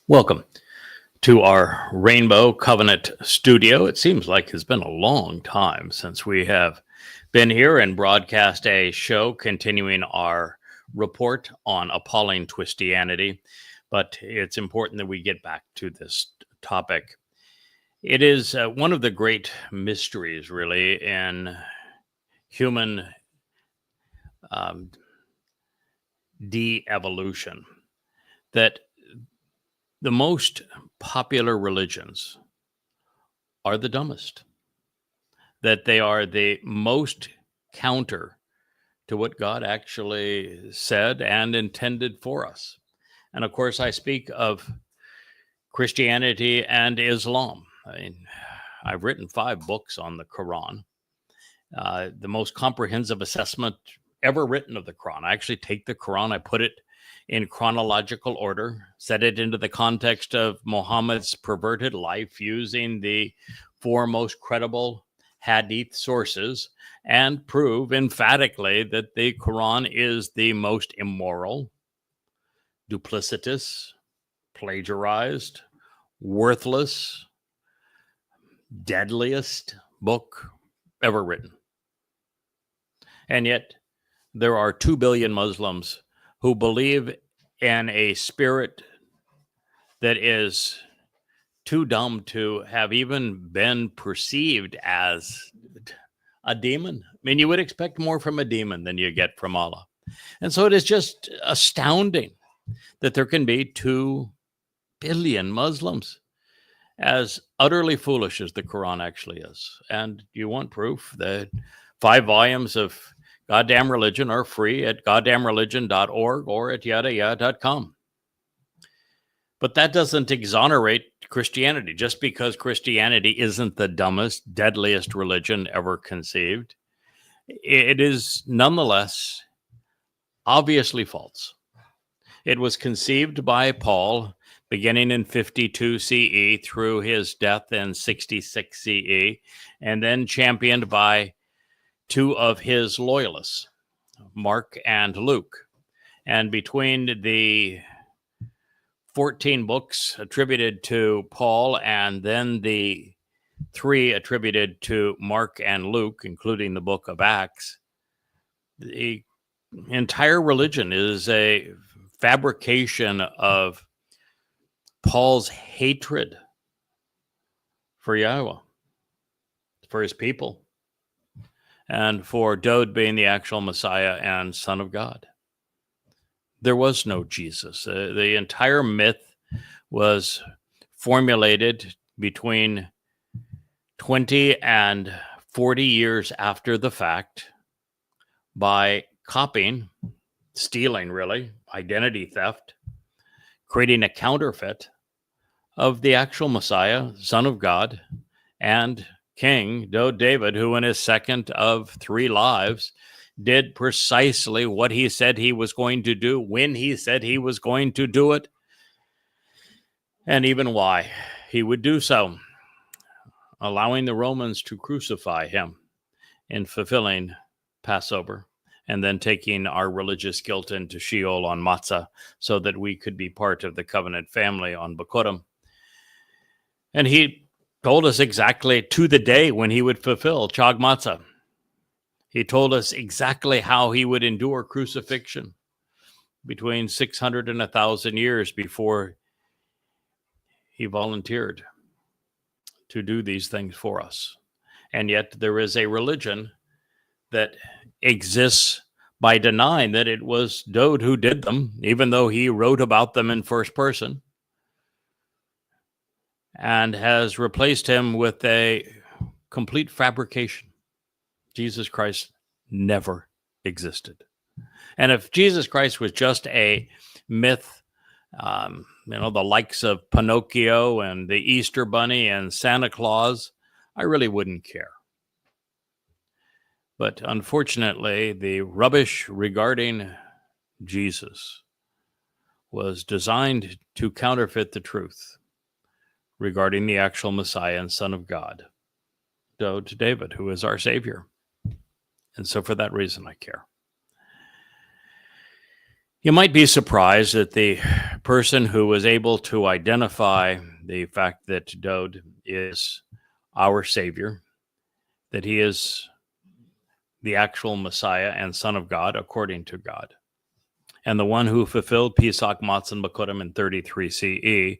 Welcome to our Rainbow Covenant studio. It seems like it's been a long time since we have been here and broadcast a show continuing our report on Appalling Twistianity, but it's important that we get back to this topic. It is one of the great mysteries, really, in human de-evolution, that the most popular religions are the dumbest, that they are the most counter to what God actually said and intended for us. And of course, I speak of Christianity and Islam. I've written 5 books on the Quran, the most comprehensive assessment ever written of the Quran. I actually take the Quran, I put it in chronological order, set it into the context of Muhammad's perverted life using the 4 most credible hadith sources, and prove emphatically that the Quran is the most immoral, duplicitous, plagiarized, worthless, deadliest book ever written. And yet, there are 2 billion Muslims who believe in a spirit that is too dumb to have even been perceived as a demon. I mean, you would expect more from a demon than you get from Allah. And so it is just astounding that there can be 2 billion Muslims as utterly foolish as the Quran actually is. And you want proof that 5 volumes of Goddamn Religion are free at goddamnreligion.org or at yadayah.com. But that doesn't exonerate Christianity. Just because Christianity isn't the dumbest, deadliest religion ever conceived, it is nonetheless obviously false. It was conceived by Paul beginning in 52 CE through his death in 66 CE, and then championed by 2 of his loyalists, Mark and Luke. And between the 14 books attributed to Paul and then the 3 attributed to Mark and Luke, including the book of Acts, the entire religion is a fabrication of Paul's hatred for YAHOWAH, for his people, and for Dowd being the actual Messiah and Son of God. There was no Jesus. The entire myth was formulated between 20 and 40 years after the fact by copying, stealing really, identity theft, creating a counterfeit of the actual Messiah, Son of God, and King David, who in his second of 3 lives did precisely what he said he was going to do, when he said he was going to do it, and even why he would do so, allowing the Romans to crucify him in fulfilling Passover, and then taking our religious guilt into Sheol on Matzah so that we could be part of the covenant family on Bikurim. And he told us exactly to the day when he would fulfill Chag Matzah. He told us exactly how he would endure crucifixion between 600 and 1,000 years before he volunteered to do these things for us. And yet there is a religion that exists by denying that it was Dowd who did them, even though he wrote about them in first person, and has replaced him with a complete fabrication. Jesus Christ never existed. And if Jesus Christ was just a myth, the likes of Pinocchio and the Easter Bunny and Santa Claus, I really wouldn't care. But unfortunately, the rubbish regarding Jesus was designed to counterfeit the truth regarding the actual Messiah and Son of God, David, who is our Savior. And so for that reason, I care. You might be surprised that the person who was able to identify the fact that Dowd is our Savior, that he is the actual Messiah and Son of God, according to God, and the one who fulfilled Pesach Matzon Bakurim in 33 CE,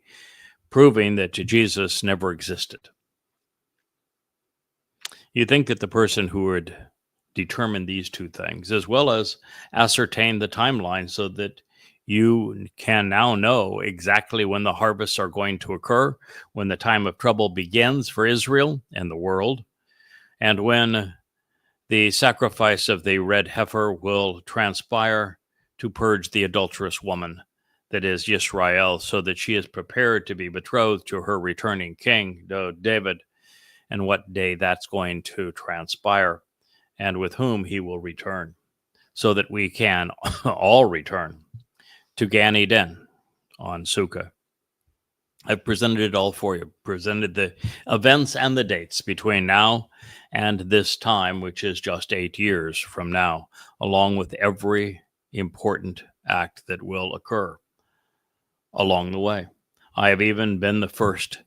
proving that Jesus never existed. You'd think that the person who would determine these two things, as well as ascertain the timeline so that you can now know exactly when the harvests are going to occur, when the time of trouble begins for Israel and the world, and when the sacrifice of the red heifer will transpire to purge the adulterous woman, that is Yisrael, so that she is prepared to be betrothed to her returning king, David, and what day that's going to transpire, and with whom he will return, so that we can all return to Gan Eden on Sukkah. I've presented it all for you, presented the events and the dates between now and this time, which is just 8 years from now, along with every important act that will occur along the way. I have even been the first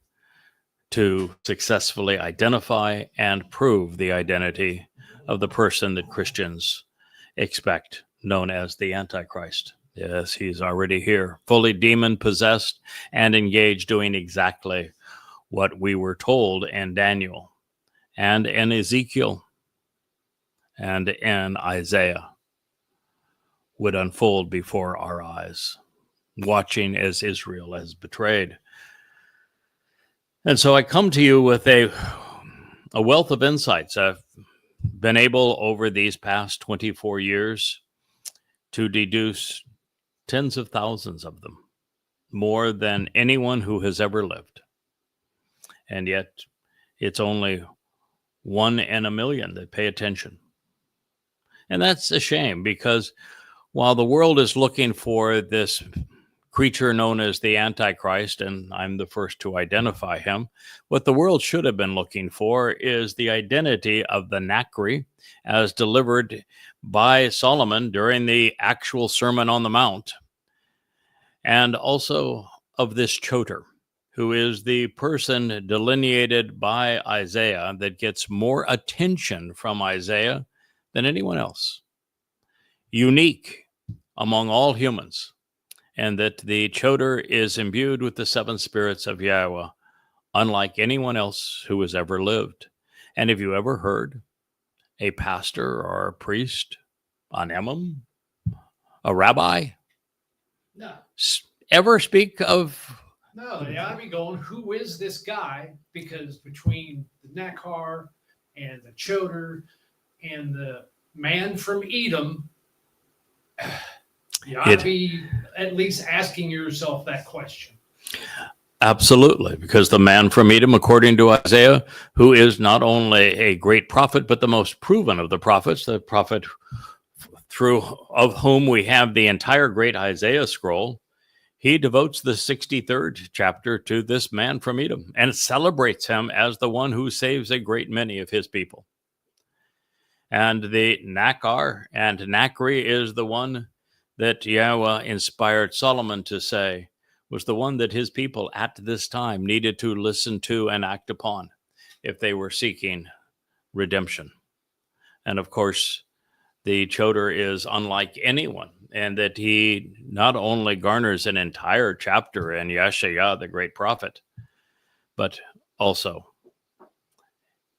to successfully identify and prove the identity of the person that Christians expect, known as the Antichrist. Yes, he's already here, fully demon-possessed and engaged, doing exactly what we were told in Daniel and in Ezekiel and in Isaiah would unfold before our eyes, watching as Israel is betrayed. And so I come to you with a wealth of insights. I've been able over these past 24 years to deduce tens of thousands of them, more than anyone who has ever lived. And yet it's only 1 in a million that pay attention. And that's a shame, because while the world is looking for this creature known as the Antichrist, and I'm the first to identify him, what the world should have been looking for is the identity of the Nachri as delivered by Solomon during the actual Sermon on the Mount, and also of this Choter, who is the person delineated by Isaiah that gets more attention from Isaiah than anyone else, unique among all humans, and that the Choter is imbued with the 7 spirits of Yahowah, unlike anyone else who has ever lived. And have you ever heard a pastor or a priest, an imam, a rabbi, No. ever speak of... No, they ought to be going, who is this guy? Because between the Nachar and the Choter and the man from Edom, you ought to be at least asking yourself that question. Absolutely, because the man from Edom, according to Isaiah, who is not only a great prophet, but the most proven of the prophets, the prophet through of whom we have the entire great Isaiah scroll, he devotes the 63rd chapter to this man from Edom and celebrates him as the one who saves a great many of his people. And the Nachar and Nachri is the one that Yahweh inspired Solomon to say was the one that his people at this time needed to listen to and act upon if they were seeking redemption. And of course, the Choter is unlike anyone, and that he not only garners an entire chapter in Yeshayah, the great prophet, but also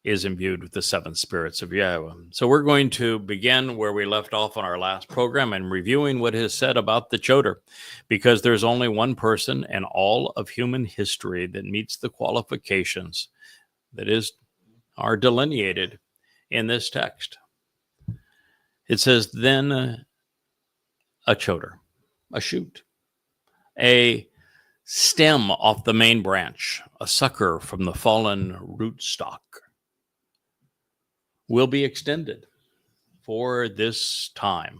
is imbued with the 7 spirits of Yahweh. So we're going to begin where we left off on our last program and reviewing what is said about the Choter, because there's only one person in all of human history that meets the qualifications that are delineated in this text. It says, then a Choter, a shoot, a stem off the main branch, a sucker from the fallen rootstock, will be extended for this time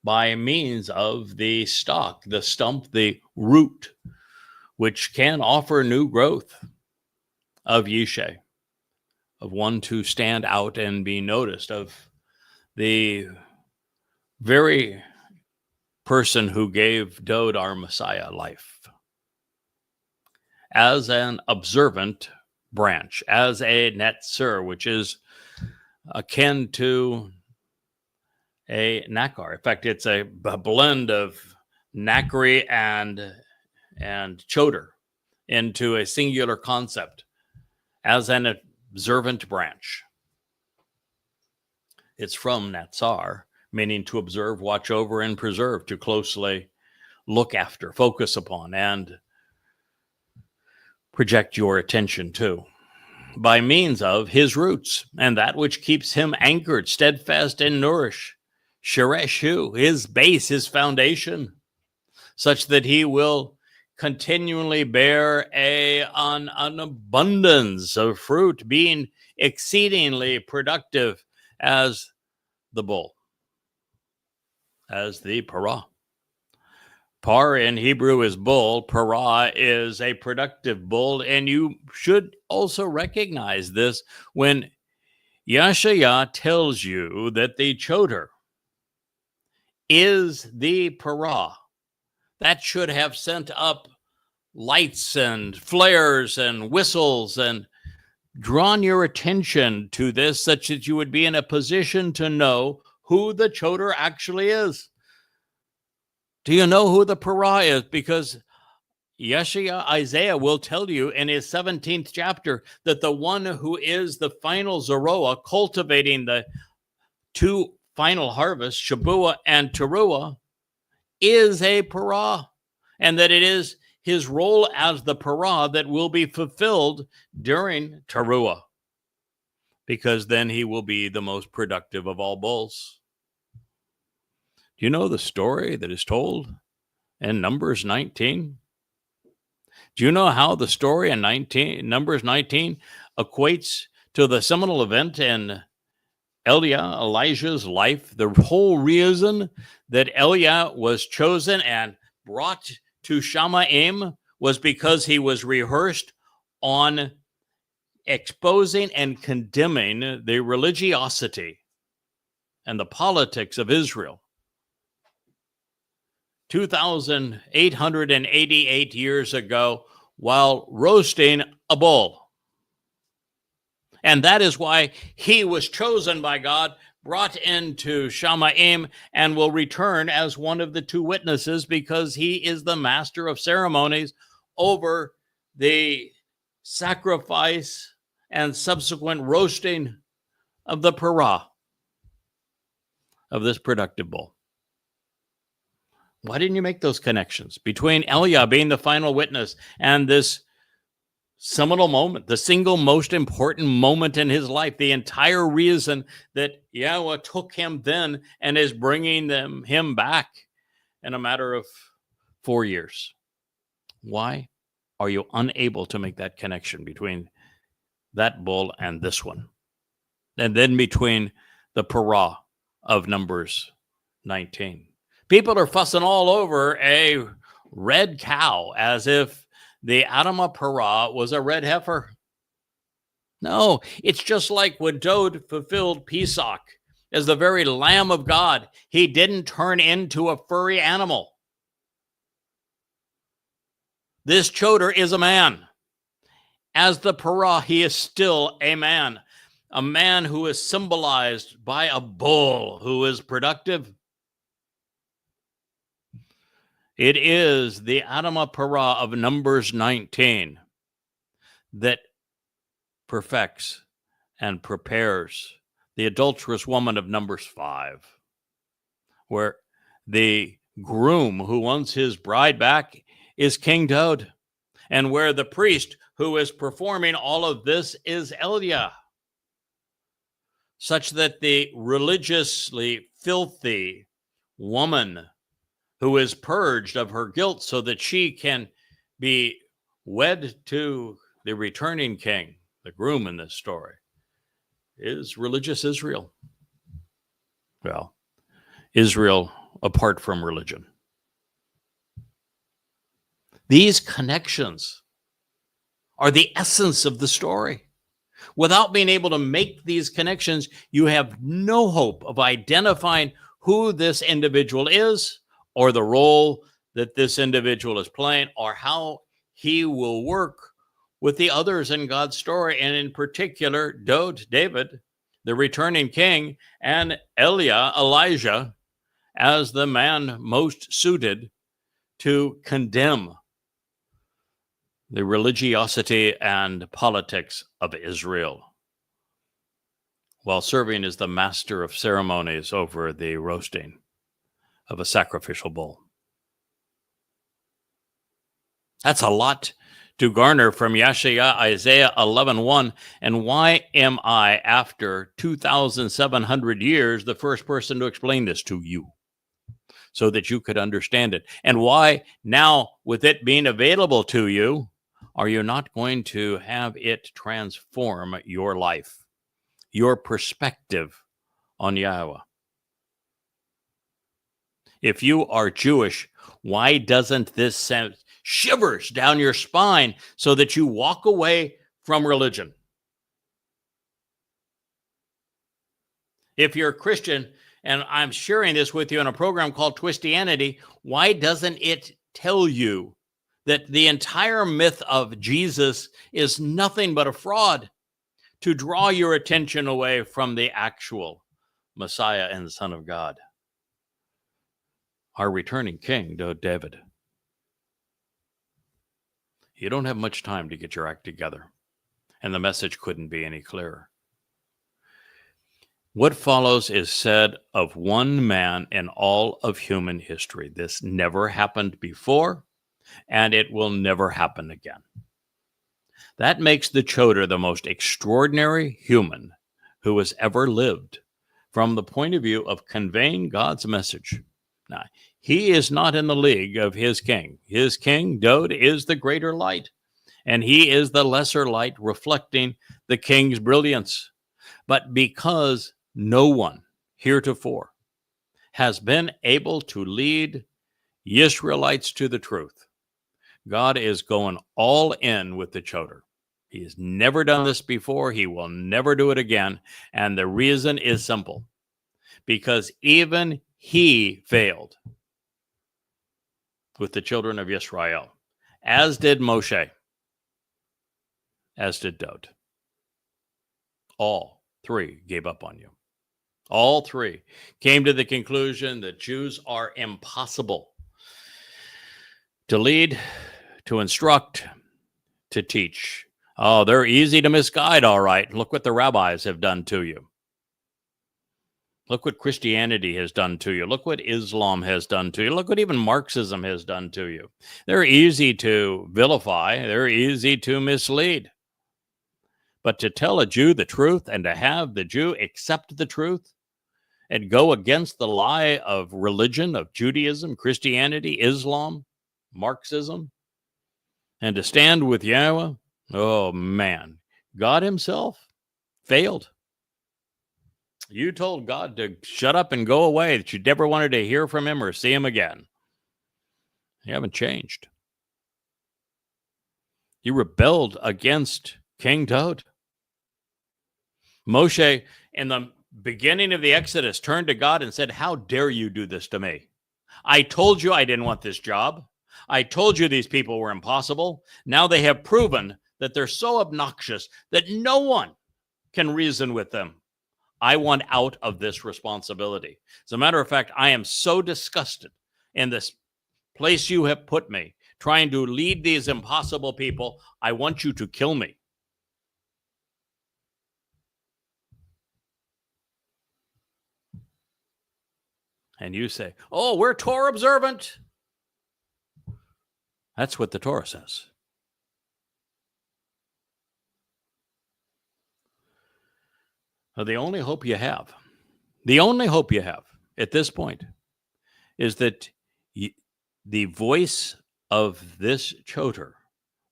by means of the stalk, the stump, the root, which can offer new growth of Yishe, of one to stand out and be noticed, of the very person who gave Dowd, our Messiah, life as an observant branch, as a netzer, which is akin to a nakar. In fact, it's a blend of nakri and choder into a singular concept as an observant branch. It's from natsar, meaning to observe, watch over, and preserve, to closely look after, focus upon, and project your attention to, by means of his roots and that which keeps him anchored, steadfast, and nourished. Shereshu, his base, his foundation, such that he will continually bear an abundance of fruit, being exceedingly productive as the bull, as the parah. Par in Hebrew is bull, parah is a productive bull, and you should also recognize this when Yashaya tells you that the choder is the parah. That should have sent up lights and flares and whistles and drawn your attention to this, such that you would be in a position to know who the choder actually is. Do you know who the parah is? Because Isaiah will tell you in his 17th chapter that the one who is the final Zoroah, cultivating the two final harvests, Shabuah and Towrah, is a parah, and that it is his role as the parah that will be fulfilled during Towrah, because then he will be the most productive of all bulls. Do you know the story that is told in Numbers 19? Do you know how the story in Numbers 19 equates to the seminal event in Elijah's life? The whole reason that Elijah was chosen and brought to Shamaim was because he was rehearsed on exposing and condemning the religiosity and the politics of Israel. 2,888 years ago, while roasting a bull. And that is why he was chosen by God, brought into Shamaim, and will return as one of the two witnesses, because he is the master of ceremonies over the sacrifice and subsequent roasting of the parah of this productive bull. Why didn't you make those connections between Elijah being the final witness and this seminal moment, the single most important moment in his life, the entire reason that Yahweh took him then and is bringing him back in a matter of 4 years? Why are you unable to make that connection between that bull and this one? And then between the parah of Numbers 19. People are fussing all over a red cow as if the Adamah parah was a red heifer. No, it's just like when Dowd fulfilled Pesach as the very Lamb of God. He didn't turn into a furry animal. This choder is a man. As the parah, he is still a man who is symbolized by a bull who is productive. It is the Adamah parah of Numbers 19 that perfects and prepares the adulterous woman of Numbers 5, where the groom who wants his bride back is King Dowd, and where the priest who is performing all of this is Elijah, such that the religiously filthy woman who is purged of her guilt so that she can be wed to the returning king, the groom in this story, is religious Israel. Well, Israel apart from religion. These connections are the essence of the story. Without being able to make these connections, you have no hope of identifying who this individual is or the role that this individual is playing, or how he will work with the others in God's story, and in particular, David, the returning king, and Elijah, as the man most suited to condemn the religiosity and politics of Israel, while serving as the master of ceremonies over the roasting of a sacrificial bull. That's a lot to garner from Isaiah 11:1. And why am I, after 2,700 years, the first person to explain this to you so that you could understand it? And why now, with it being available to you, are you not going to have it transform your life, your perspective on Yahowah? If you are Jewish, why doesn't this send shivers down your spine so that you walk away from religion? If you're a Christian, and I'm sharing this with you in a program called Twistianity, why doesn't it tell you that the entire myth of Jesus is nothing but a fraud to draw your attention away from the actual Messiah and Son of God, our returning King, David? You don't have much time to get your act together, and the message couldn't be any clearer. What follows is said of one man in all of human history. This never happened before, and it will never happen again. That makes the Towrah the most extraordinary human who has ever lived from the point of view of conveying God's message. Now, he is not in the league of his king. His king, Dode, is the greater light, and he is the lesser light reflecting the king's brilliance. But because no one heretofore has been able to lead Israelites to the truth, God is going all in with the Towrah. He has never done this before. He will never do it again. And the reason is simple. Because even he failed with the children of Israel, as did Moshe, as did Dode. All three gave up on you. All three came to the conclusion that Jews are impossible to lead, to instruct, to teach. Oh, they're easy to misguide, all right. Look what the rabbis have done to you. Look what Christianity has done to you. Look what Islam has done to you. Look what even Marxism has done to you. They're easy to vilify. They're easy to mislead. But to tell a Jew the truth and to have the Jew accept the truth and go against the lie of religion, of Judaism, Christianity, Islam, Marxism, and to stand with Yahowah, oh man, God himself failed. You told God to shut up and go away, that you never wanted to hear from him or see him again. You haven't changed. You rebelled against King Dode. Moshe, in the beginning of the Exodus, turned to God and said, "How dare you do this to me? I told you I didn't want this job. I told you these people were impossible. Now they have proven that they're so obnoxious that no one can reason with them. I want out of this responsibility. As a matter of fact, I am so disgusted in this place you have put me, trying to lead these impossible people. I want you to kill me." And you say, "Oh, we're Torah observant." That's what the Torah says. Now, the only hope you have at this point is that the voice of this Towrah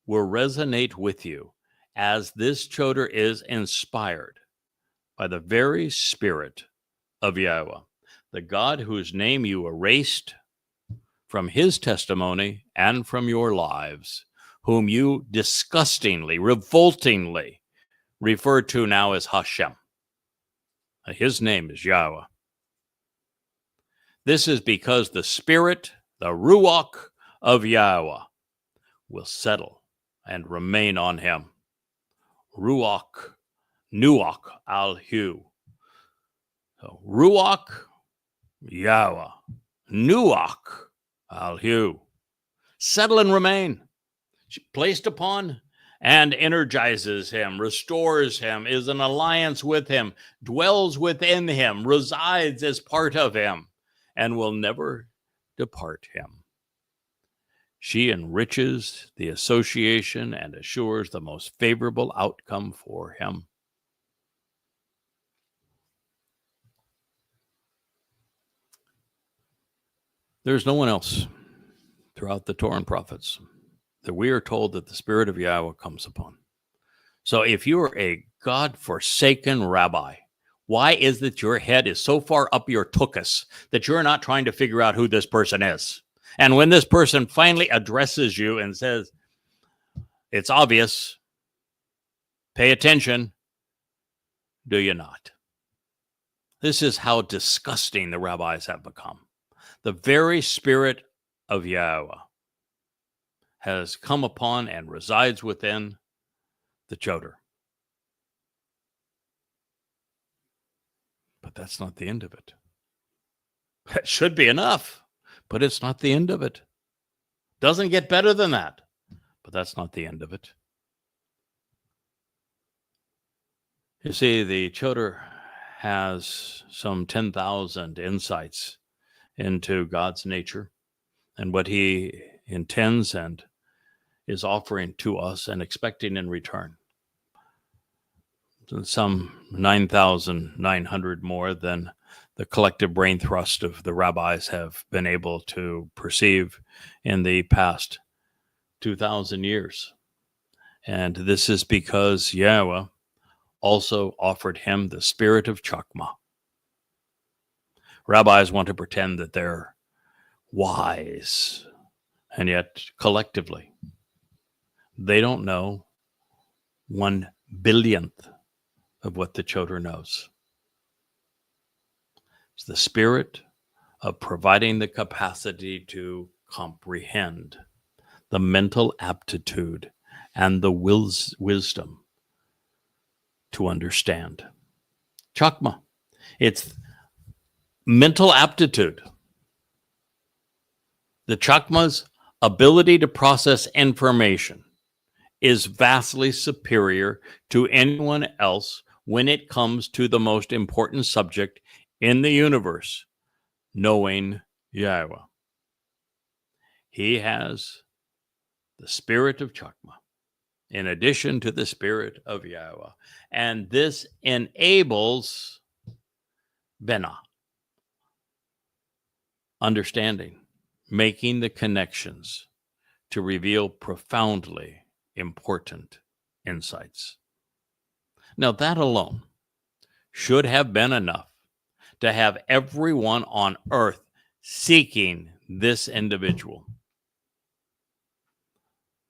will resonate with you, as this Towrah is inspired by the very Spirit of Yahowah, the God whose name you erased from his testimony and from your lives, whom you disgustingly, revoltingly refer to now as Hashem. His name is Yahowah. This is because the Spirit, the Ruach of Yahowah, will settle and remain on him. Ruach, Nuach, al-Hu. So, Ruach, Yahowah, Nuach, al-Hu. Settle and remain. Placed upon and energizes him, restores him, is an alliance with him, dwells within him, resides as part of him, and will never depart him. She enriches the association and assures the most favorable outcome for him. There's no one else throughout the Torah and prophets that we are told that the Spirit of Yahowah comes upon. So if you're a God-forsaken rabbi, why is it your head is so far up your tuchus that you're not trying to figure out who this person is? And when this person finally addresses you and says, it's obvious, pay attention, do you not? This is how disgusting the rabbis have become. The very Spirit of Yahowah has come upon and resides within the choder. But that's not the end of it. That should be enough, but it's not the end of it. Doesn't get better than that, but that's not the end of it. You see, the choder has some 10,000 insights into God's nature and what he intends and is offering to us and expecting in return. Some 9,900 more than the collective brain thrust of the rabbis have been able to perceive in the past 2,000 years. And this is because Yahowah also offered him the spirit of Chokmah. Rabbis want to pretend that they're wise, and yet collectively, they don't know 1/100000th of what the choder knows. It's the spirit of providing the capacity to comprehend, the mental aptitude, and the wisdom to understand. Chokmah, it's mental aptitude. The Chokmah's ability to process information is vastly superior to anyone else when it comes to the most important subject in the universe, knowing Yahowah. He has the spirit of Chokmah in addition to the spirit of Yahowah. And this enables Binah, understanding, making the connections to reveal profoundly important insights. Now, that alone should have been enough to have everyone on earth seeking this individual.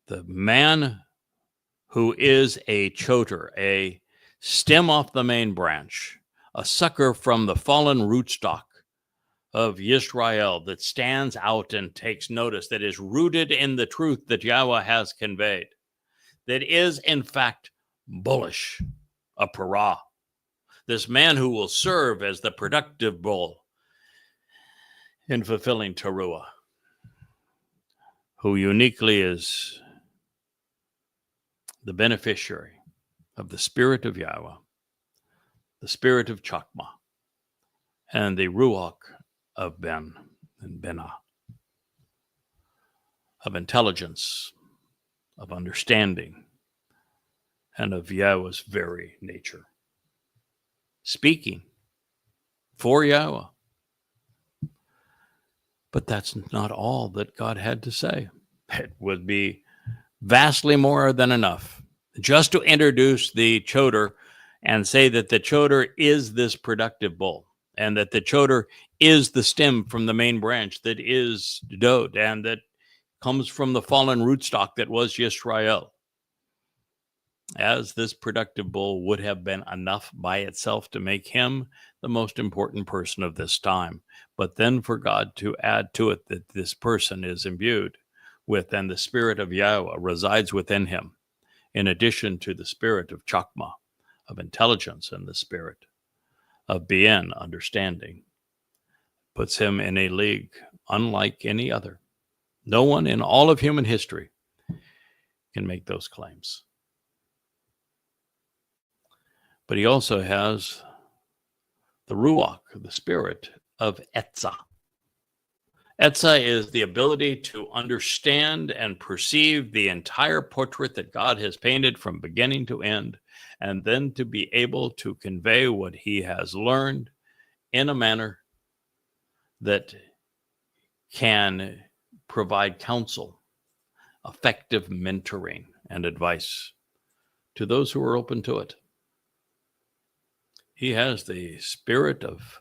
The man who is a choder, a stem off the main branch, a sucker from the fallen rootstock of Yisrael that stands out and takes notice, that is rooted in the truth that Yahowah has conveyed, that is, in fact, bullish, a parah. This man who will serve as the productive bull in fulfilling Teruah, who uniquely is the beneficiary of the spirit of Yahowah, the spirit of Chokmah, and the Ruach of Ben and Binah, of intelligence, of understanding, and of Yahowah's very nature. Speaking for Yahowah. But that's not all that God had to say. It would be vastly more than enough just to introduce the choder and say that the choder is this productive bull, and that the choder is the stem from the main branch that is Dod, and that comes from the fallen rootstock that was Yisrael. as this productive bull would have been enough by itself to make him the most important person of this time. But then for God to add to it that this person is imbued with, and the spirit of Yahowah resides within him, in addition to the spirit of Chakma, of intelligence, and the spirit of Bien, understanding, puts him in a league unlike any other. No one in all of human history can make those claims. But he also has the Ruach, the spirit of Etzah. Etzah is the ability to understand and perceive the entire portrait that God has painted from beginning to end, and then to be able to convey what he has learned in a manner that can provide counsel, effective mentoring, and advice to those who are open to it. He has the spirit of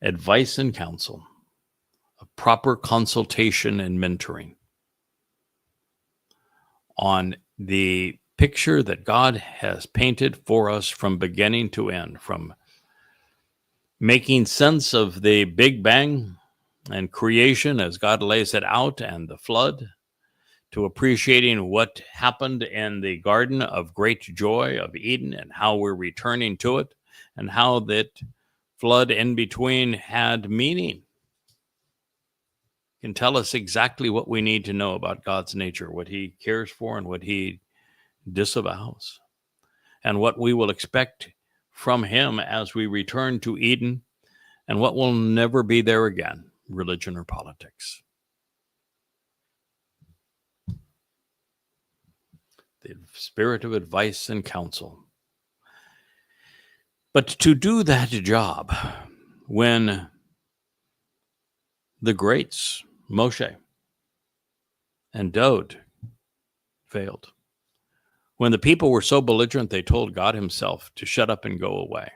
advice and counsel, of proper consultation and mentoring on the picture that God has painted for us from beginning to end, from making sense of the Big Bang and creation as God lays it out, and the flood, to appreciating what happened in the Garden of Great Joy of Eden and how we're returning to it, and how that flood in between had meaning. Can tell us exactly what we need to know about God's nature, what he cares for and what he disavows, and what we will expect from him as we return to Eden, and what will never be there again, religion or politics. The spirit of advice and counsel. But to do that job, when the greats, Moshe and Dod, failed, when the people were so belligerent they told God himself to shut up and go away,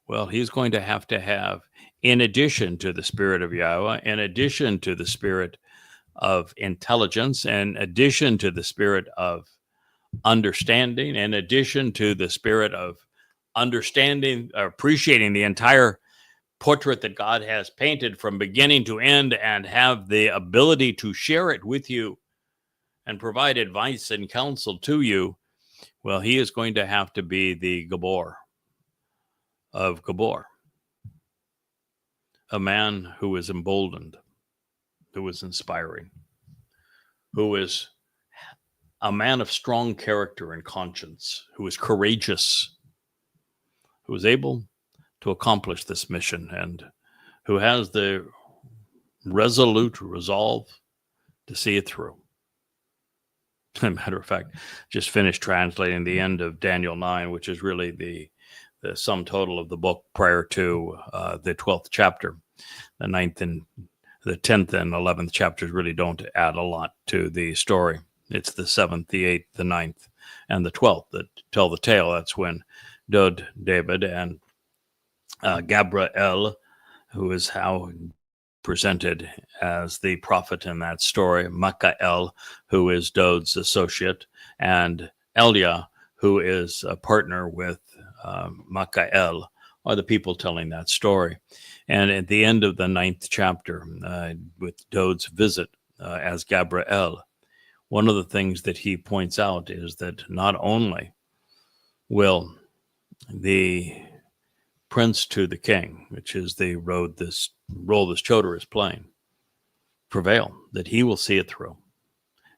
well, he's going to have, in addition to the spirit of Yahowah, in addition to the spirit of intelligence, in addition to the spirit of understanding, in addition to the spirit of understanding, appreciating the entire portrait that God has painted from beginning to end, and have the ability to share it with you and provide advice and counsel to you, well, he is going to have to be the Gabor of Gabor, a man who is emboldened, who is inspiring, who is a man of strong character and conscience, who is courageous, who is able to accomplish this mission, and who has the resolute resolve to see it through. As a matter of fact, just finished translating the end of Daniel 9, which is really the sum total of the book prior to the 12th chapter. The 9th and the 10th and 11th chapters really don't add a lot to the story. It's the 7th, the 8th, the 9th, and the 12th that tell the tale. That's when Dod, David, and Gabriel, who is how presented as the prophet in that story, Michael, who is Dod's associate, and Elia, who is a partner with Michael, are the people telling that story. And at the end of the 9th chapter, with Dod's visit as Gabriel, one of the things that he points out is that not only will the prince to the king, which is the role this Towrah is playing, prevail, that he will see it through,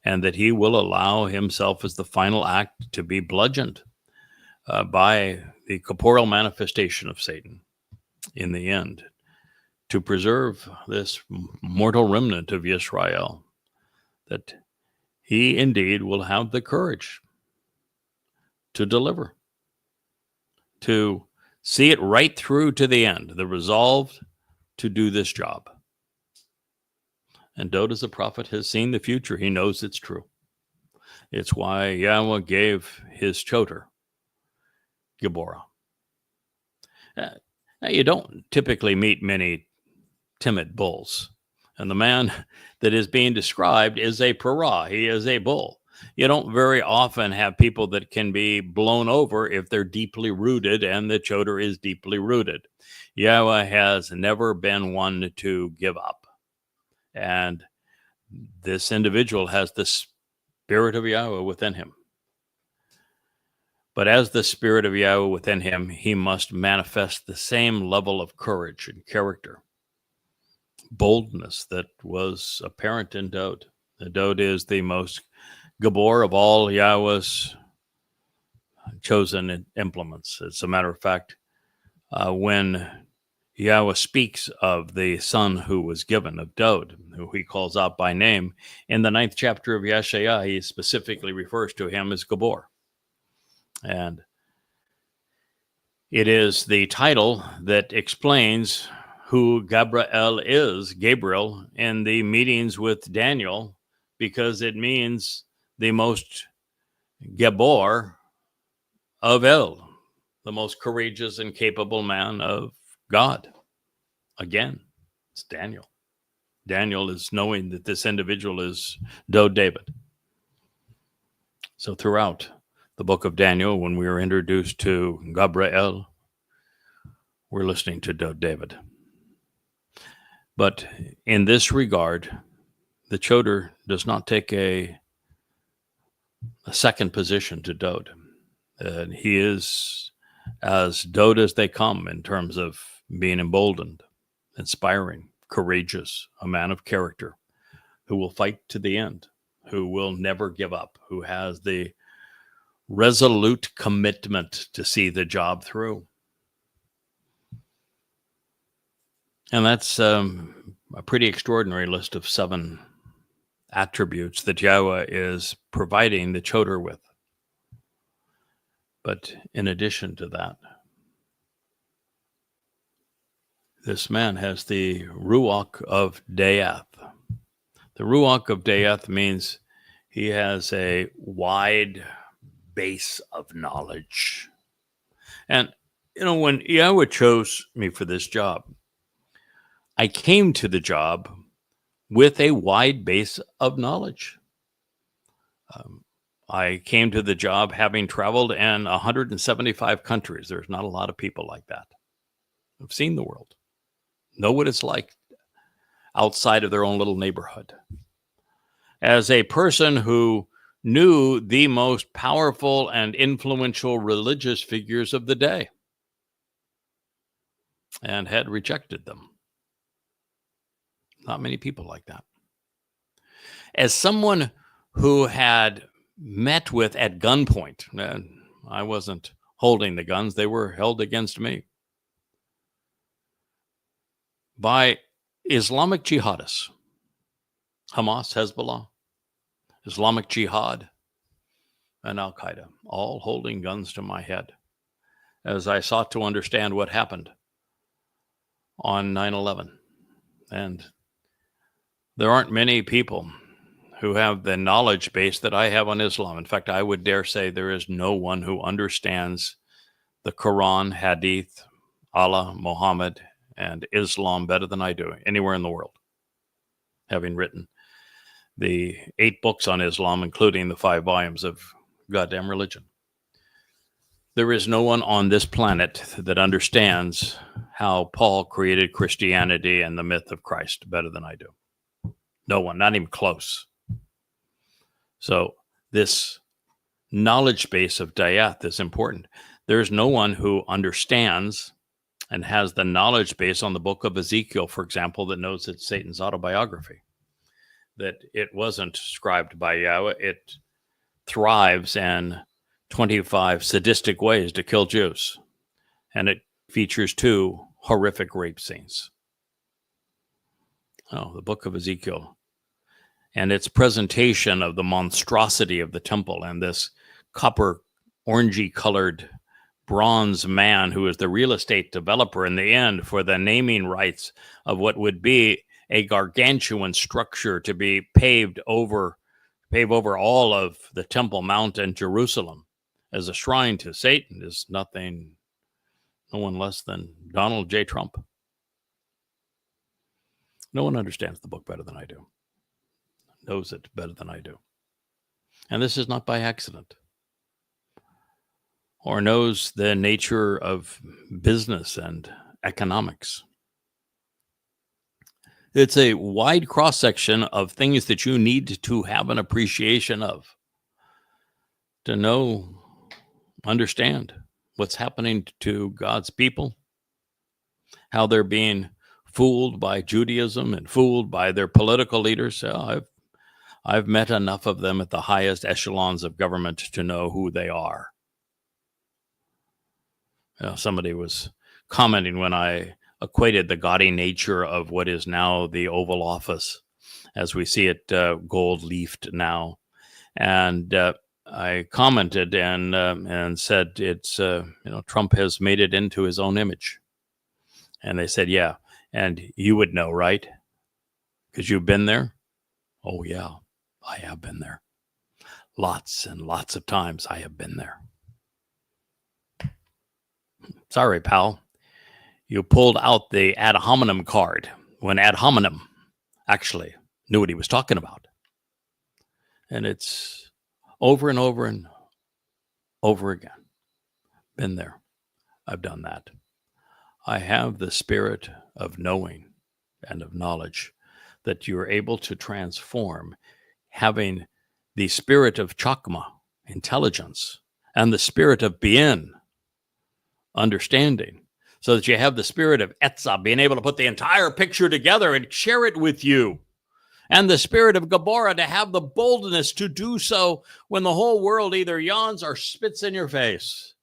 and that he will allow himself as the final act to be bludgeoned by the corporeal manifestation of Satan in the end, to preserve this mortal remnant of Yisrael, that he indeed will have the courage to deliver, to see it right through to the end, the resolve to do this job. And Dod, as a prophet, has seen the future. He knows it's true. It's why Yahowah gave his choter, Giborah. Now, you don't typically meet many timid bulls. And the man that is being described is a parah. He is a bull. You don't very often have people that can be blown over if they're deeply rooted, and the Towrah is deeply rooted. Yahweh has never been one to give up. And this individual has the Spirit of Yahweh within him. But as the Spirit of Yahweh within him, he must manifest the same level of courage and character, boldness that was apparent in Dod. Dod is the most Gabor of all Yahweh's chosen implements. As a matter of fact, when Yahweh speaks of the son who was given, of Dod, who he calls out by name, in the 9th chapter of Yeshayah, he specifically refers to him as Gabor. And it is the title that explains who Gabriel is, Gabriel, in the meetings with Daniel, because it means the most Gabor of El, the most courageous and capable man of God. Again, it's Daniel. Daniel is knowing that this individual is Dod David. So throughout the book of Daniel, when we are introduced to Gabriel, we're listening to Dod David. But in this regard, the Towrah does not take a second position to Dod. He is as Dod as they come in terms of being emboldened, inspiring, courageous, a man of character who will fight to the end, who will never give up, who has the resolute commitment to see the job through. And that's a pretty extraordinary list of 7 attributes that Yahweh is providing the Towrah with. But in addition to that, this man has the Ruach of Death. The Ruach of Death means he has a wide base of knowledge. And, when Yahweh chose me for this job, I came to the job with a wide base of knowledge. I came to the job having traveled in 175 countries. There's not a lot of people like that who've seen the world, know what it's like outside of their own little neighborhood. As a person who knew the most powerful and influential religious figures of the day and had rejected them. Not many people like that. As someone who had met with at gunpoint, I wasn't holding the guns, they were held against me, by Islamic jihadists, Hamas, Hezbollah, Islamic Jihad, and Al-Qaeda, all holding guns to my head as I sought to understand what happened on 9/11. And there aren't many people who have the knowledge base that I have on Islam. In fact, I would dare say there is no one who understands the Quran, Hadith, Allah, Muhammad, and Islam better than I do anywhere in the world, having written the 8 books on Islam, including the 5 volumes of Goddamn Religion. There is no one on this planet that understands how Paul created Christianity and the myth of Christ better than I do. No one, not even close. So this knowledge base of Dayath is important. There's no one who understands and has the knowledge base on the book of Ezekiel, for example, that knows it's Satan's autobiography, that it wasn't scribed by Yahweh. It thrives in 25 sadistic ways to kill Jews. And it features 2 horrific rape scenes. Oh, the book of Ezekiel. And its presentation of the monstrosity of the temple and this copper, orangey colored bronze man who is the real estate developer in the end for the naming rights of what would be a gargantuan structure to be pave over all of the Temple Mount in Jerusalem as a shrine to Satan is no one less than Donald J. Trump. No one understands the book better than I do, knows it better than I do. And this is not by accident. Or knows the nature of business and economics. It's a wide cross-section of things that you need to have an appreciation of, to know, understand what's happening to God's people, how they're being fooled by Judaism and fooled by their political leaders. I've met enough of them at the highest echelons of government to know who they are. Somebody was commenting when I equated the gaudy nature of what is now the Oval Office, as we see it gold-leafed now. And I commented and said, it's, Trump has made it into his own image. And they said, yeah, and you would know, right? Because you've been there? Oh, yeah, I have been there. Lots and lots of times I have been there. Sorry, pal. You pulled out the ad hominem card when ad hominem actually knew what he was talking about. And it's over and over and over again. Been there. I've done that. I have the spirit of knowing and of knowledge that you're able to transform, having the spirit of chakma, intelligence, and the spirit of bien, understanding, so that you have the spirit of etzah, being able to put the entire picture together and share it with you, and the spirit of Gabora, to have the boldness to do so when the whole world either yawns or spits in your face,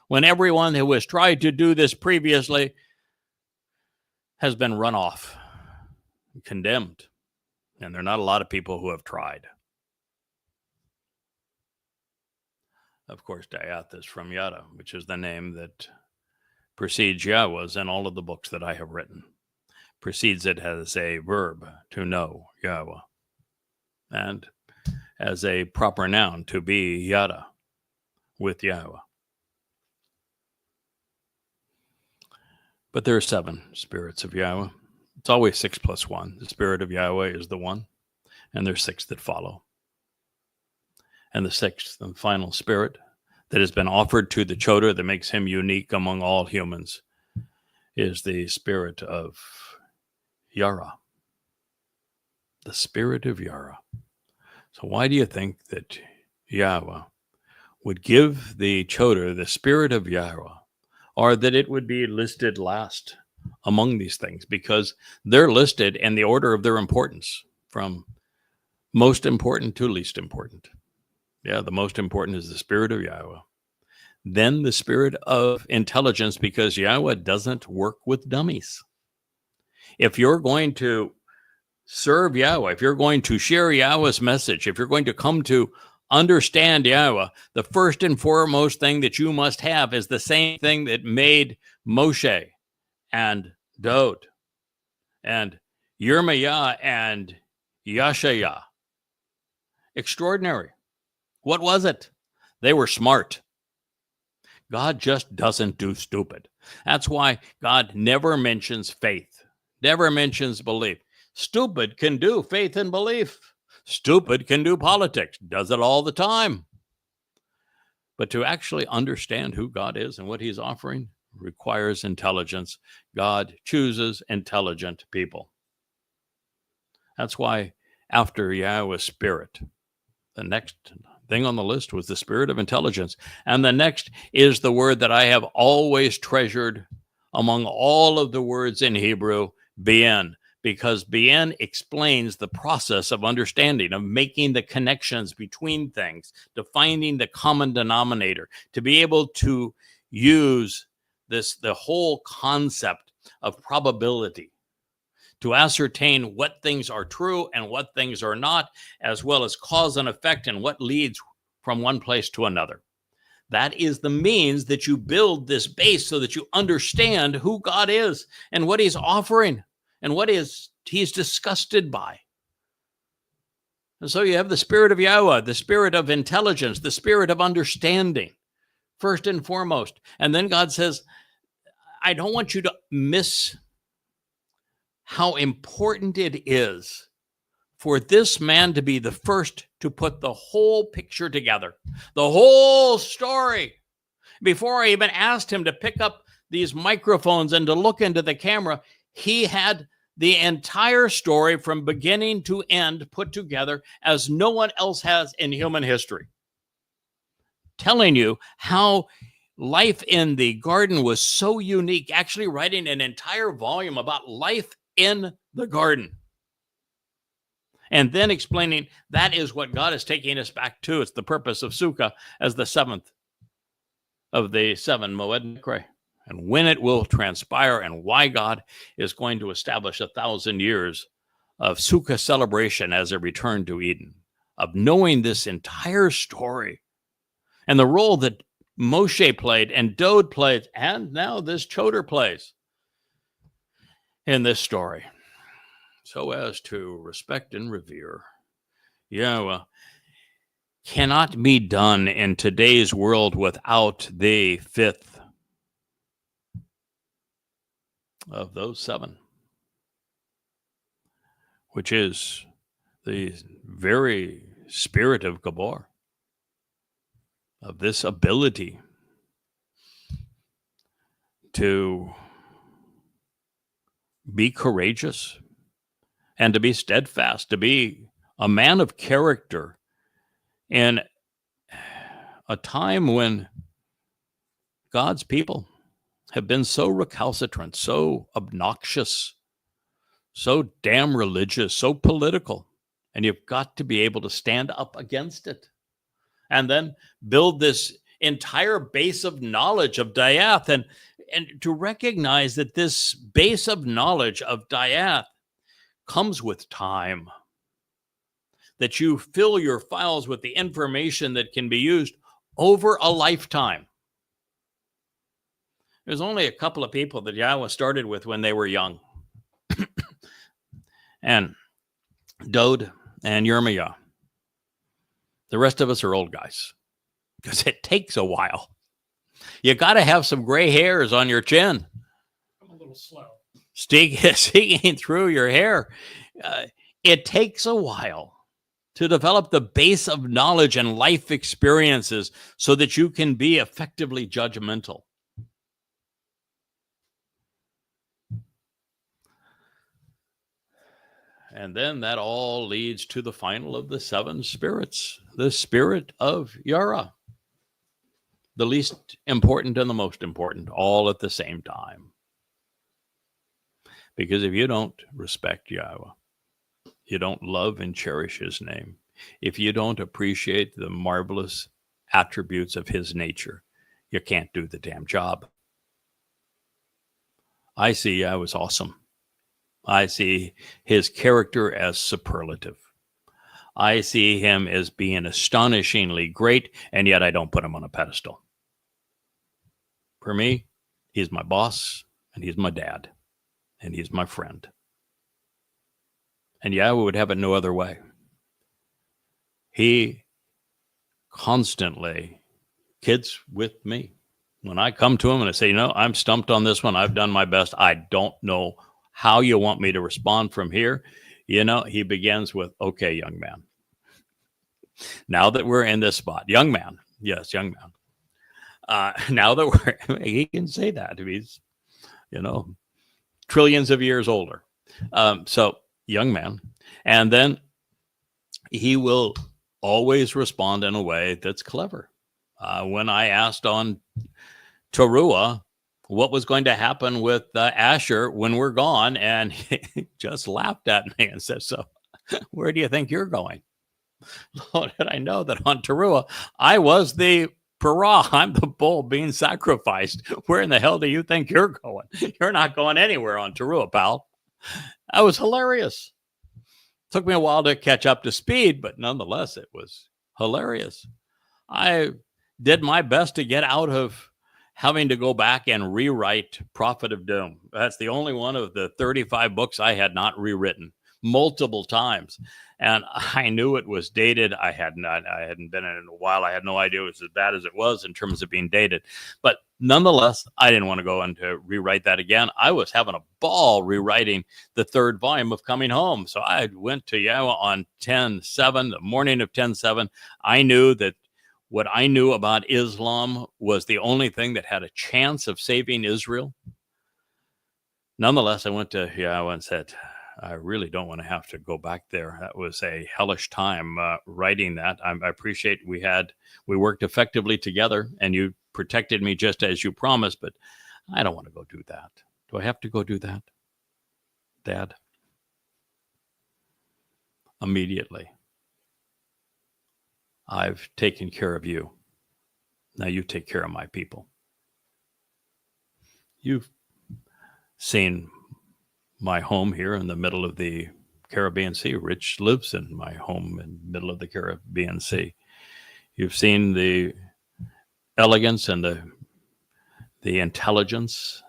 when everyone who has tried to do this previously has been run off, condemned, and there are not a lot of people who have tried. Of course, Dayath is from Yada, which is the name that precedes Yahweh's in all of the books that I have written. Precedes it as a verb, to know Yahweh, and as a proper noun, to be Yada, with Yahweh. But there are 7 spirits of Yahweh. It's always 6 plus 1. The spirit of Yahweh is the one, and there's 6 that follow. And the 6th and final spirit that has been offered to the Towrah that makes him unique among all humans is the spirit of Yara. The spirit of Yara. So why do you think that Yahweh would give the Towrah the spirit of Yahweh, or that it would be listed last among these things? Because they're listed in the order of their importance, from most important to least important. Yeah, the most important is the spirit of Yahweh. Then the spirit of intelligence, because Yahweh doesn't work with dummies. If you're going to serve Yahweh, if you're going to share Yahweh's message, if you're going to come to understand Yahweh, the first and foremost thing that you must have is the same thing that made Moshe and Dod and Yirmiyah and Yashayah extraordinary. What was it? They were smart. God just doesn't do stupid. That's why God never mentions faith, never mentions belief. Stupid can do faith and belief. Stupid can do politics, does it all the time. But to actually understand who God is and what he's offering requires intelligence. God chooses intelligent people. That's why after Yahweh's spirit, the next thing on the list was the spirit of intelligence. And the next is the word that I have always treasured among all of the words in Hebrew, bien, because bien explains the process of understanding, of making the connections between things, to finding the common denominator, to be able to use the whole concept of probability, to ascertain what things are true and what things are not, as well as cause and effect and what leads from one place to another. That is the means that you build this base so that you understand who God is and what he's offering and what he's disgusted by. And so you have the spirit of Yahweh, the spirit of intelligence, the spirit of understanding, first and foremost. And then God says, I don't want you to miss how important it is for this man to be the first to put the whole picture together, the whole story. Before I even asked him to pick up these microphones and to look into the camera, he had the entire story from beginning to end put together as no one else has in human history. Telling you how life in the garden was so unique, actually writing an entire volume about life in the garden. And then explaining that is what God is taking us back to. It's the purpose of Sukkah as the seventh of the 7 Moed Mikre, and when it will transpire and why God is going to establish 1,000 years of Sukkah celebration as a return to Eden, of knowing this entire story and the role that Moshe played and Dode played, and now this Choder plays in this story, so as to respect and revere Yahweh, cannot be done in today's world without the 5th of those 7, which is the very spirit of Gabor, of this ability to be courageous and to be steadfast, to be a man of character in a time when God's people have been so recalcitrant, so obnoxious, so damn religious, so political, and you've got to be able to stand up against it and then build this entire base of knowledge of Dayath, and to recognize that this base of knowledge of Dayath comes with time, that you fill your files with the information that can be used over a lifetime. There's only a couple of people that Yahweh started with when they were young. And Dode and Yirmiah. The rest of us are old guys because it takes a while. You got to have some gray hairs on your chin. I'm a little slow. Sticking through your hair. It takes a while to develop the base of knowledge and life experiences so that you can be effectively judgmental. And then that all leads to the final of the 7 spirits, the spirit of Yara. The least important and the most important, all at the same time. Because if you don't respect Yahweh, you don't love and cherish his name, if you don't appreciate the marvelous attributes of his nature, you can't do the damn job. I see Yahweh's awesome. I see his character as superlative. I see him as being astonishingly great, and yet I don't put him on a pedestal. For me, he's my boss, and he's my dad, and he's my friend. And Yahweh would have it no other way. He constantly kids with me. When I come to him and I say, I'm stumped on this one. I've done my best. I don't know how you want me to respond from here. He begins with, okay, young man. Now that we're in this spot, young man. Yes, young man. Now that he can say that. He's, trillions of years older. So young man. And then he will always respond in a way that's clever. When I asked on Towrah what was going to happen with Asher when we're gone, and he just laughed at me and said, so where do you think you're going? Lord, did I know that on Towrah, I was the parah. I'm the bull being sacrificed. Where in the hell do you think you're going? You're not going anywhere on Towrah, pal. That was hilarious. Took me a while to catch up to speed, but nonetheless, it was hilarious. I did my best to get out of having to go back and rewrite Prophet of Doom. That's the only one of the 35 books I had not rewritten. multiple times. And I knew it was dated. I hadn't been in it in a while. I had no idea it was as bad as it was in terms of being dated. But nonetheless, I didn't want to go in to rewrite that again. I was having a ball rewriting the third volume of Coming Home. So I went to YAHOWAH on 10/7, the morning of 10/7. I knew that what I knew about Islam was the only thing that had a chance of saving Israel. Nonetheless, I went to YAHOWAH and said, I really don't want to have to go back there. That was a hellish time writing that. I appreciate we worked effectively together, and you protected me just as you promised, but I don't want to go do that. Do I have to go do that, Dad? Immediately. I've taken care of you. Now you take care of my people. You've seen my home here in the middle of the Caribbean Sea. Rich lives in my home in the middle of the Caribbean Sea. You've seen the elegance and the intelligence,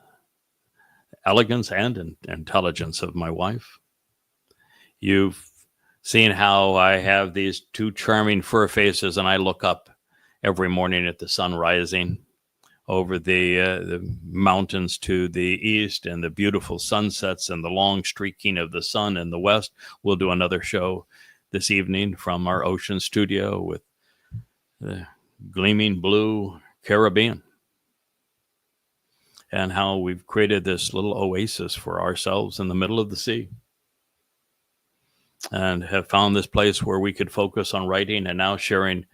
elegance and intelligence of my wife. You've seen how I have these two charming fur faces, and I look up every morning at the sun rising over the mountains to the east and the beautiful sunsets and the long streaking of the sun in the west. We'll do another show this evening from our ocean studio with the gleaming blue Caribbean, and how we've created this little oasis for ourselves in the middle of the sea, and have found this place where we could focus on writing and now sharing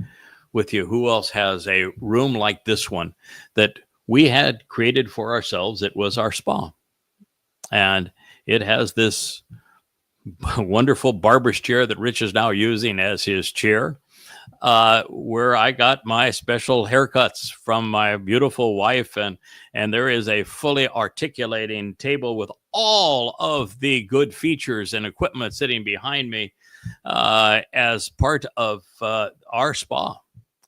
with you. Who else has a room like this one that we had created for ourselves? It was our spa, and it has this wonderful barber's chair that Rich is now using as his chair, where I got my special haircuts from my beautiful wife, and there is a fully articulating table with all of the good features and equipment sitting behind me as part of our spa.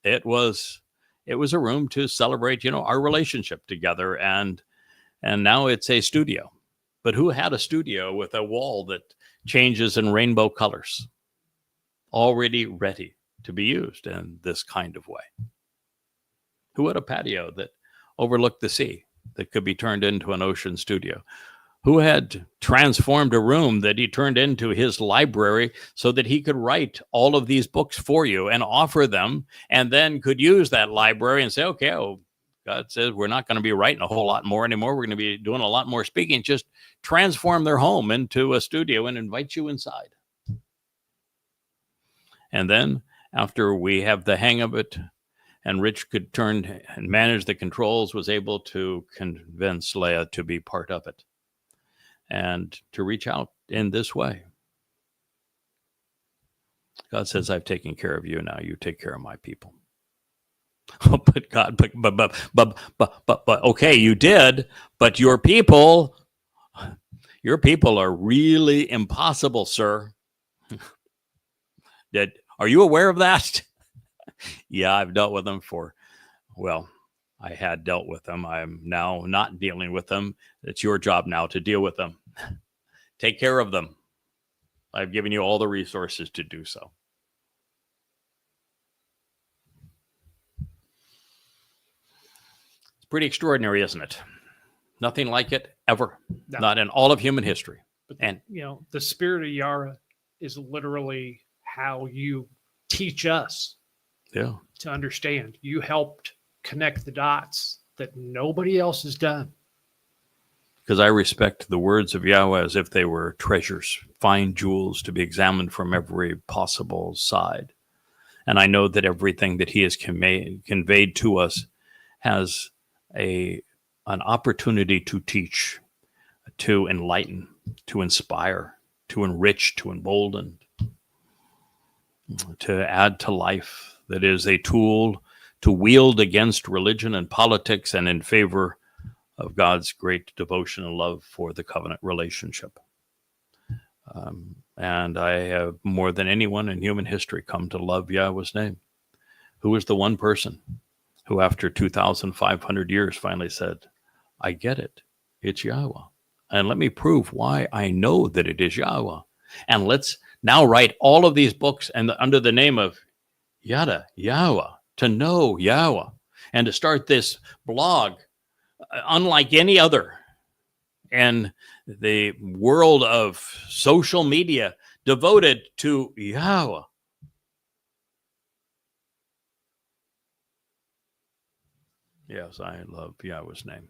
It was a room to celebrate, our relationship together, and now it's a studio. But who had a studio with a wall that changes in rainbow colors, already ready to be used in this kind of way? Who had a patio that overlooked the sea that could be turned into an ocean studio? Who had transformed a room that he turned into his library so that he could write all of these books for you and offer them, and then could use that library and say, okay, God says we're not going to be writing a whole lot more anymore. We're going to be doing a lot more speaking. Just transform their home into a studio and invite you inside. And then after we have the hang of it, and Rich could turn and manage the controls, was able to convince Leah to be part of it and to reach out in this way. God says, I've taken care of you. Now you take care of my people. Oh, but God, but okay, you did, but your people are really impossible, sir. Are you aware of that? Yeah, I've dealt with them I had dealt with them. I'm now not dealing with them. It's your job now to deal with them. Take care of them. I've given you all the resources to do so. It's pretty extraordinary, isn't it? Nothing like it ever. No. Not in all of human history. But, the spirit of Yara is literally how you teach us to understand. You helped connect the dots that nobody else has done. Because I respect the words of YAHOWAH as if they were treasures, fine jewels to be examined from every possible side. And I know that everything that he has conveyed to us has an opportunity to teach, to enlighten, to inspire, to enrich, to embolden, to add to life. That is a tool to wield against religion and politics and in favor of God's great devotion and love for the covenant relationship. And I have, more than anyone in human history, come to love Yahweh's name, who is the one person who, after 2,500 years, finally said, I get it. It's YAHOWAH. And let me prove why I know that it is YAHOWAH. And let's now write all of these books and under the name of Yada Yahowah, to know Yahweh, and to start this blog unlike any other in the world of social media devoted to Yahweh. Yes, I love Yahweh's name.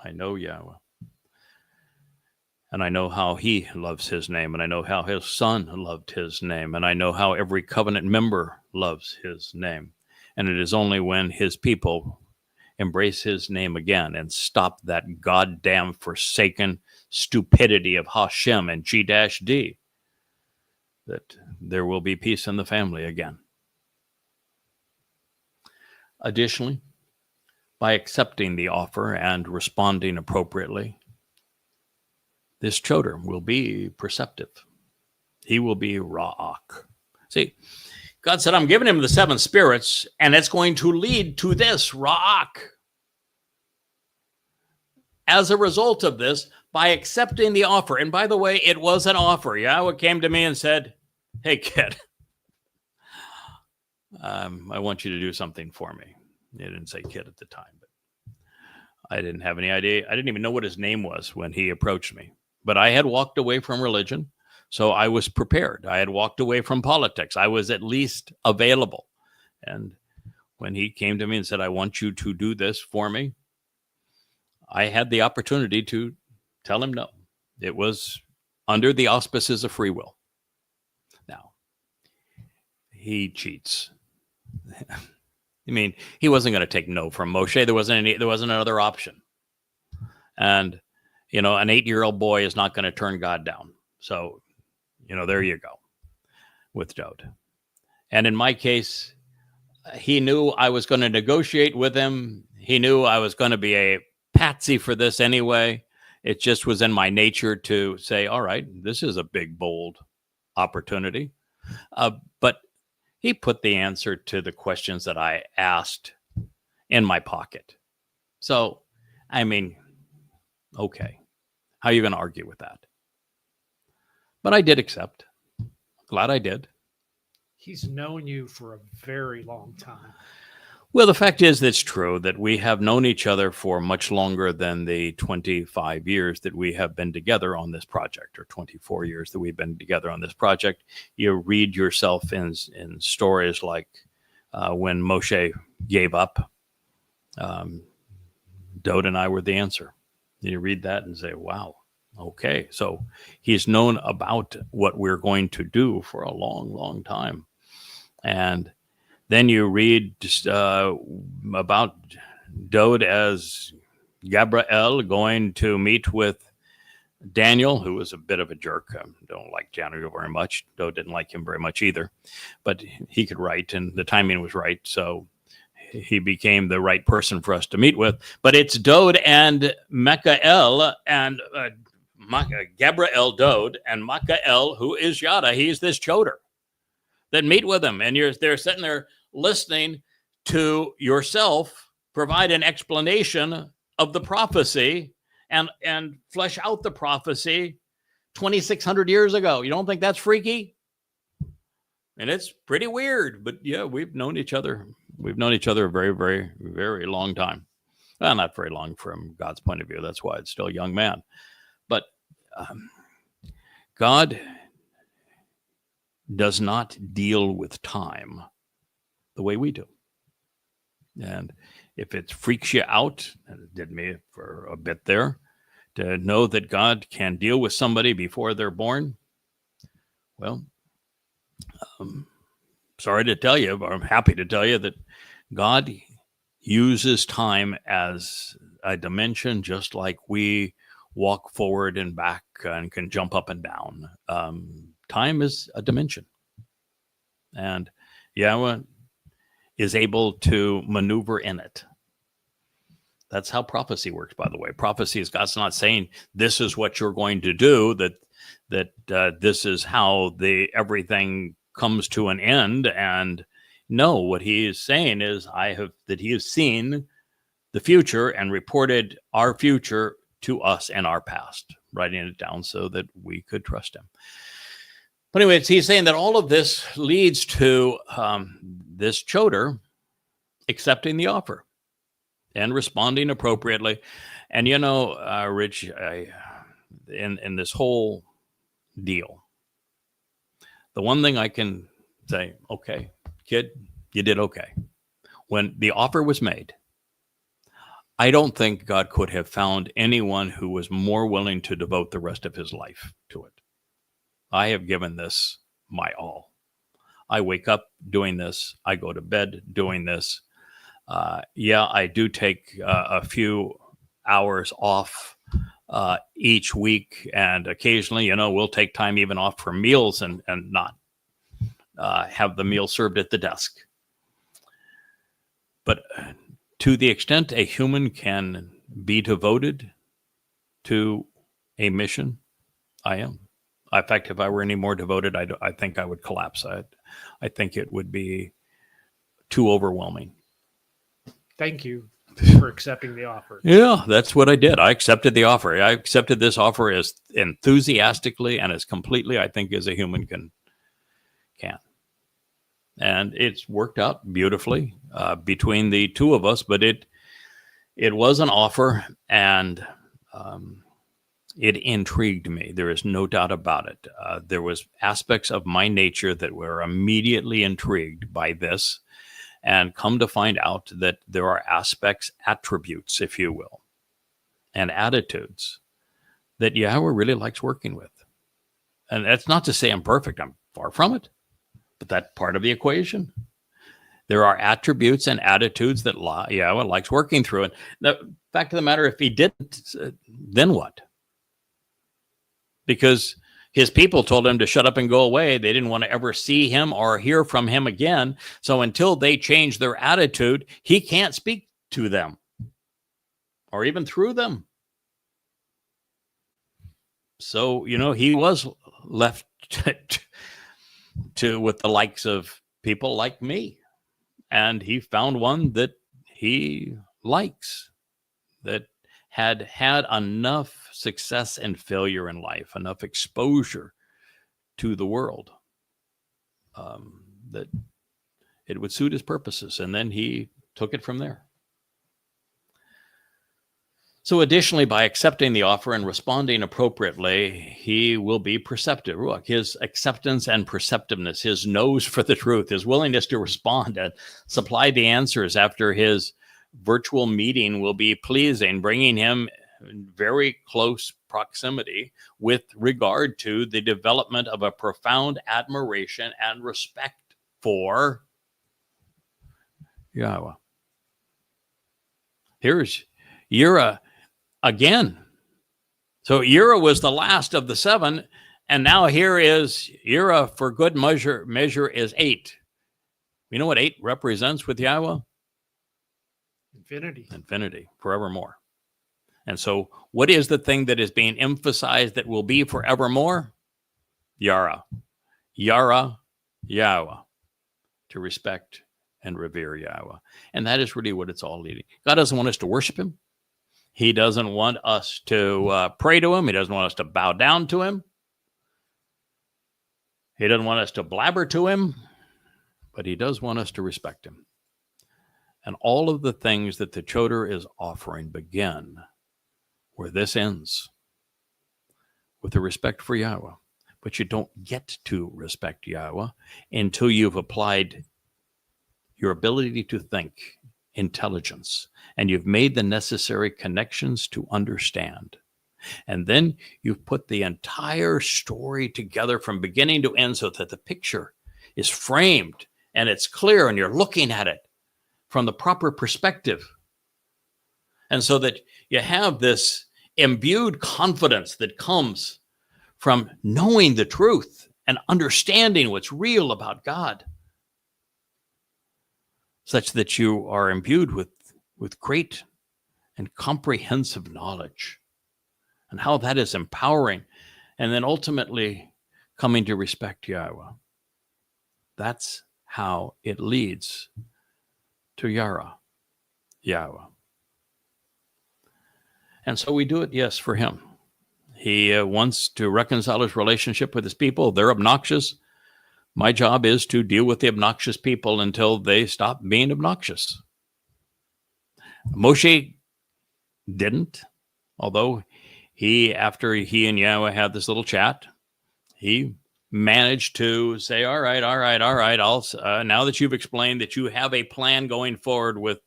I know Yahweh. And I know how he loves his name. And I know how his son loved his name. And I know how every covenant member loves his name. And it is only when his people embrace his name again and stop that goddamn forsaken stupidity of Hashem and G-D that there will be peace in the family again. Additionally, by accepting the offer and responding appropriately, this choder will be perceptive. He will be ra'ak. See, God said, I'm giving him the 7 spirits, and it's going to lead to this ra'ak. As a result of this, by accepting the offer, and by the way, it was an offer. Yahweh came to me and said, hey, kid, I want you to do something for me. He didn't say kid at the time, but I didn't have any idea. I didn't even know what his name was when he approached me. But I had walked away from religion, so I was prepared. I had walked away from politics. I was at least available. And when he came to me and said, I want you to do this for me, I had the opportunity to tell him no. It was under the auspices of free will. Now, he cheats. I mean, he wasn't going to take no from Moshe. There wasn't another option. And, you know, an 8-year-old boy is not going to turn God down. So, you know, there you go with Dode. And in my case, he knew I was going to negotiate with him. He knew I was going to be a patsy for this anyway. It just was in my nature to say, all right, this is a big, bold opportunity. But he put the answer to the questions that I asked in my pocket. So, I mean, okay, how are you going to argue with that? But I did accept. Glad I did. He's known you for a very long time. Well, the fact is, that's true, that we have known each other for much longer than the 25 years that we have been together on this project, or 24 years that we've been together on this project. You read yourself in stories like when Moshe gave up, Dode and I were the answer. You read that and say, wow, okay. So he's known about what we're going to do for a long, long time. And then you read about Dode as Gabriel going to meet with Daniel, who was a bit of a jerk. I don't like Daniel very much. Dode didn't like him very much either. But he could write, and the timing was right. So he became the right person for us to meet with. But it's Dode and Michael and Gabriel Dode and Michael, who is Yada. He's this choder that meet with him. And they're sitting there listening to yourself provide an explanation of the prophecy and flesh out the prophecy 2,600 years ago. You don't think that's freaky? And it's pretty weird, but yeah, we've known each other. We've known each other a very, very, very long time. Well, not very long from God's point of view. That's why it's still a young man. But God does not deal with time the way we do. And if it freaks you out, and it did me for a bit there, to know that God can deal with somebody before they're born, well, sorry to tell you, but I'm happy to tell you that God uses time as a dimension, just like we walk forward and back and can jump up and down. Time is a dimension. And Yahweh is able to maneuver in it. That's how prophecy works, by the way. Prophecy is God's not saying this is what you're going to do, that this is how everything comes to an end. And no, what he is saying is that he has seen the future and reported our future to us and our past, writing it down so that we could trust him. But anyways, he's saying that all of this leads to this choder accepting the offer and responding appropriately. And, Rich, in this whole deal, the one thing I can say, okay, kid, you did okay. When the offer was made, I don't think God could have found anyone who was more willing to devote the rest of his life to it. I have given this my all. I wake up doing this. I go to bed doing this. I do take a few hours off each week, and occasionally, we'll take time even off for meals and not have the meal served at the desk. But to the extent a human can be devoted to a mission, I am. In fact, if I were any more devoted, I think I would collapse. I think it would be too overwhelming. Thank you for accepting the offer. Yeah, that's what I did. I accepted the offer. I accepted this offer as enthusiastically and as completely, I think, as a human can. And it's worked out beautifully between the two of us, but it was an offer, and it intrigued me. There is no doubt about it. There was aspects of my nature that were immediately intrigued by this, and come to find out that there are aspects, attributes, if you will, and attitudes that Yahweh really likes working with. And that's not to say I'm perfect. I'm far from it. But that's part of the equation. There are attributes and attitudes that Yahweh likes working through. And the fact of the matter, if he didn't, then what? Because his people told him to shut up and go away. They didn't want to ever see him or hear from him again. So until they change their attitude, he can't speak to them or even through them. So, he was left with the likes of people like me. And he found one that he likes, that had enough success and failure in life, enough exposure to the world, that it would suit his purposes. And then he took it from there. So additionally, by accepting the offer and responding appropriately, he will be perceptive. His acceptance and perceptiveness, his nose for the truth, his willingness to respond and supply the answers after his virtual meeting will be pleasing, bringing him in very close proximity with regard to the development of a profound admiration and respect for Yahweh. Here's Yirah again. So Yirah was the last of the 7, and now here is Yirah for good measure is 8. You know what 8 represents with Yahweh? Infinity, forevermore. And so what is the thing that is being emphasized that will be forevermore? Yara, Yahweh, to respect and revere Yahweh. And that is really what it's all leading. God doesn't want us to worship him. He doesn't want us to pray to him. He doesn't want us to bow down to him. He doesn't want us to blabber to him, but he does want us to respect him. And all of the things that the choder is offering begin where this ends, with the respect for Yahweh. But you don't get to respect Yahweh until you've applied your ability to think, intelligence, and you've made the necessary connections to understand. And then you've put the entire story together from beginning to end so that the picture is framed and it's clear and you're looking at it from the proper perspective. And so that you have this imbued confidence that comes from knowing the truth and understanding what's real about God, such that you are imbued with great and comprehensive knowledge, and how that is empowering, and then ultimately coming to respect Yahweh. That's how it leads to Yahweh. And so we do it, yes, for him. He wants to reconcile his relationship with his people. They're obnoxious. My job is to deal with the obnoxious people until they stop being obnoxious. Moshe didn't, although after he and Yahweh had this little chat, he managed to say, all right, I'll now that you've explained that you have a plan going forward with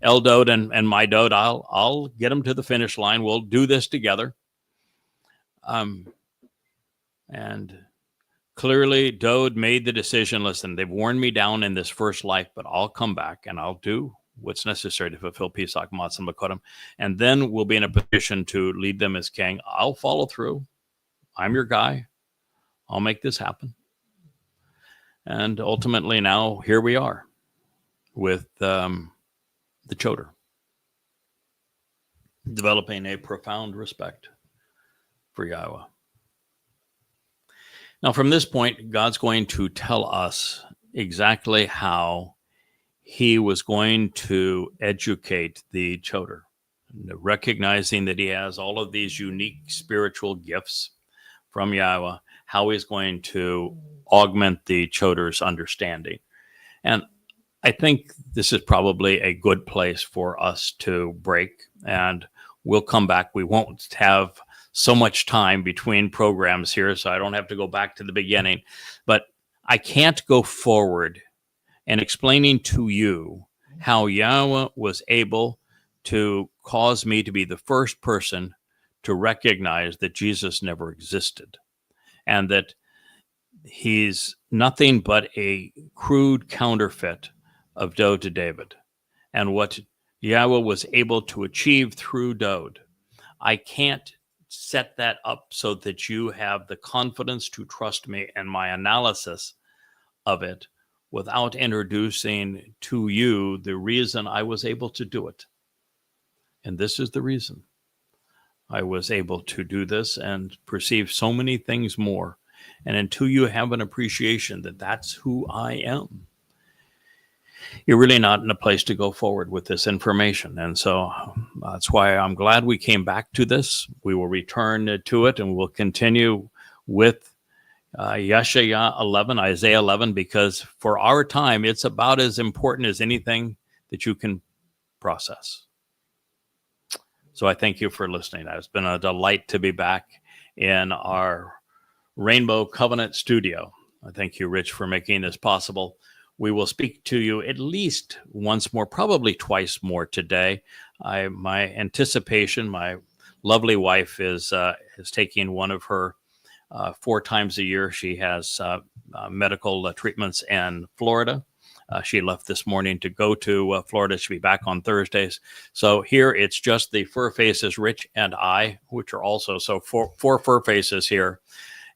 Eldod and my Dode, I'll get them to the finish line. We'll do this together. And clearly Dode made the decision, listen, they've worn me down in this first life, but I'll come back and I'll do what's necessary to fulfill Pesach, Matzah, Makodim, and then we'll be in a position to lead them as king. I'll follow through. I'm your guy. I'll make this happen. And ultimately now here we are with the Towrah, developing a profound respect for Yahweh. Now from this point, God's going to tell us exactly how he was going to educate the Towrah, recognizing that he has all of these unique spiritual gifts from Yahweh, how he's going to augment the Towrah's understanding. And I think this is probably a good place for us to break, and we'll come back. We won't have so much time between programs here, so I don't have to go back to the beginning. But I can't go forward and explaining to you how Yahweh was able to cause me to be the first person to recognize that Jesus never existed and that he's nothing but a crude counterfeit of Dode to David, and what Yahweh was able to achieve through Dode. I can't set that up so that you have the confidence to trust me and my analysis of it without introducing to you the reason I was able to do it. And this is the reason I was able to do this and perceive so many things more. And until you have an appreciation that that's who I am, you're really not in a place to go forward with this information. And so that's why I'm glad we came back to this. We will return to it, and we'll continue with Yeshaya 11, Isaiah 11, because for our time, it's about as important as anything that you can process. So I thank you for listening. It's been a delight to be back in our Rainbow Covenant studio. I thank you, Rich, for making this possible. We will speak to you at least once more, probably twice more today. My anticipation, my lovely wife is taking one of her 4 times a year. She has medical treatments in Florida. She left this morning to go to Florida. She'll be back on Thursdays. So here it's just the fur faces, Rich and I, which are also four fur faces here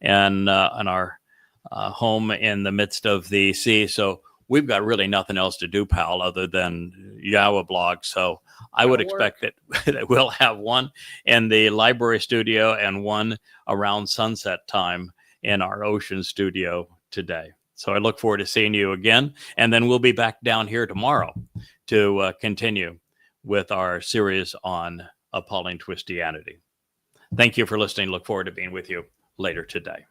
and in our home in the midst of the sea. So we've got really nothing else to do, pal, other than Yahowah blog. So I would expect that we'll have one in the library studio and one around sunset time in our ocean studio today. So I look forward to seeing you again. And then we'll be back down here tomorrow to continue with our series on Appalling Twistianity. Thank you for listening. Look forward to being with you later today.